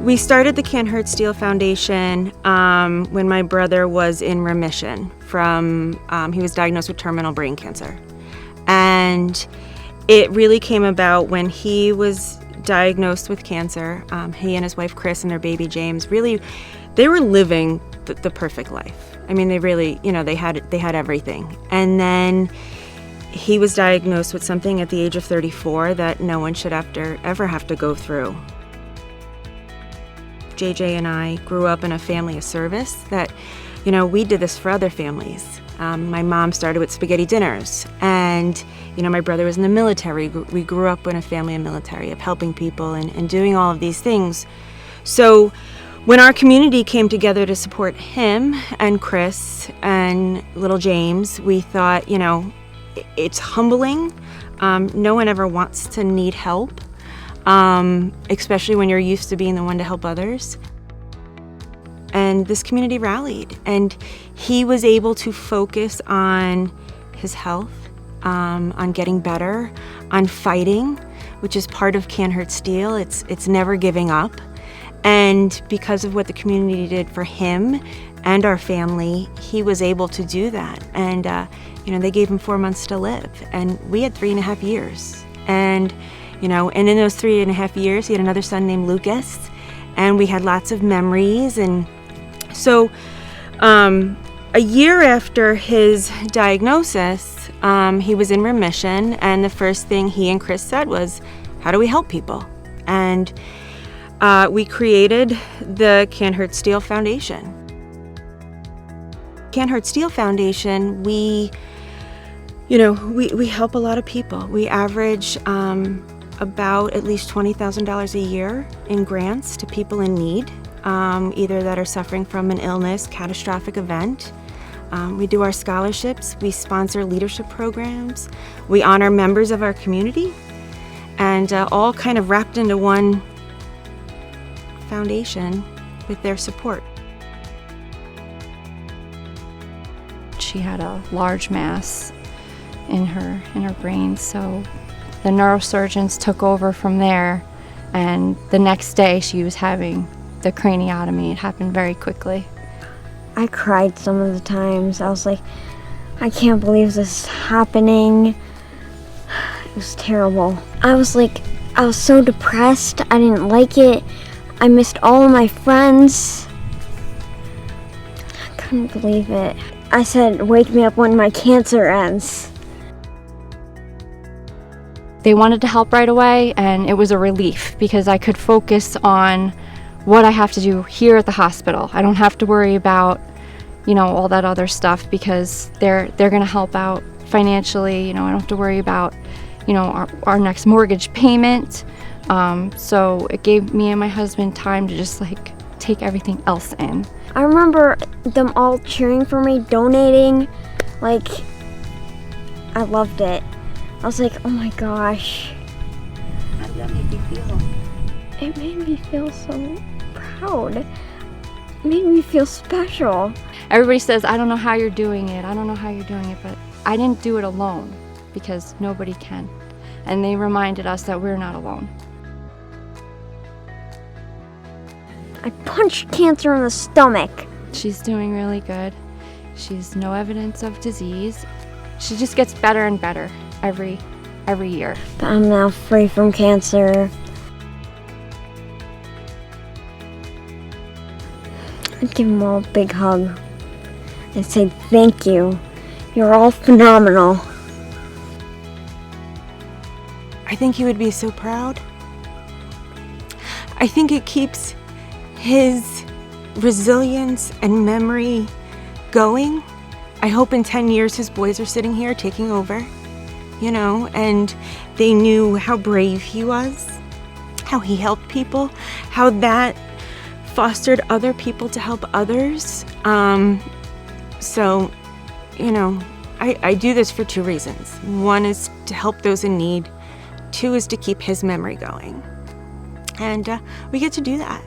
We started the Can't Hurt Steel Foundation when my brother was in remission from, he was diagnosed with terminal brain cancer. And it really came about when he was diagnosed with cancer. He and his wife Chris and their baby James, really, they were living the perfect life. I mean, they really, they had everything. And then he was diagnosed with something at the age of 34 that no one should ever have to go through. JJ and I grew up in a family of service that, we did this for other families. My mom started with spaghetti dinners, and, my brother was in the military. We grew up in a family of military, of helping people and doing all of these things. So when our community came together to support him and Chris and little James, we thought, it's humbling. No one ever wants to need help. Especially when you're used to being the one to help others. And this community rallied, and he was able to focus on his health, on getting better, on fighting, which is part of Can't Hurt Steel. It's never giving up. And because of what the community did for him and our family, he was able to do that. And, they gave him 4 months to live, and we had 3.5 years. And and in those 3.5 years, he had another son named Lucas, and we had lots of memories. And so a year after his diagnosis, he was in remission, and the first thing he and Chris said was, how do we help people? And we created the Can't Hurt Steel Foundation. Can't Hurt Steel Foundation, we help a lot of people. We average about at least $20,000 a year in grants to people in need, either that are suffering from an illness, catastrophic event. We do our scholarships, we sponsor leadership programs, we honor members of our community, and all kind of wrapped into one foundation with their support. She had a large mass in her brain, so the neurosurgeons took over from there, and the next day she was having the craniotomy. It happened very quickly. I cried some of the times. I was like, I can't believe this is happening. It was terrible. I was so depressed. I didn't like it. I missed all of my friends. I couldn't believe it. I said, wake me up when my cancer ends. They wanted to help right away, and it was a relief because I could focus on what I have to do here at the hospital. I don't have to worry about, all that other stuff because they're going to help out financially. I don't have to worry about, our next mortgage payment. So it gave me and my husband time to just take everything else in. I remember them all cheering for me, donating. I loved it. I was like, oh my gosh. How did that make you feel? It made me feel so proud. It made me feel special. Everybody says, I don't know how you're doing it. I don't know how you're doing it, but I didn't do it alone because nobody can. And they reminded us that we're not alone. I punched cancer in the stomach. She's doing really good. She's no evidence of disease. She just gets better and better every year. But I'm now free from cancer. I'd give them all a big hug and say thank you. You're all phenomenal. I think he would be so proud. I think it keeps his resilience and memory going. I hope in 10 years his boys are sitting here taking over, and they knew how brave he was, how he helped people, how that fostered other people to help others. So, I do this for 2 reasons. One is to help those in need. 2 is to keep his memory going. And we get to do that.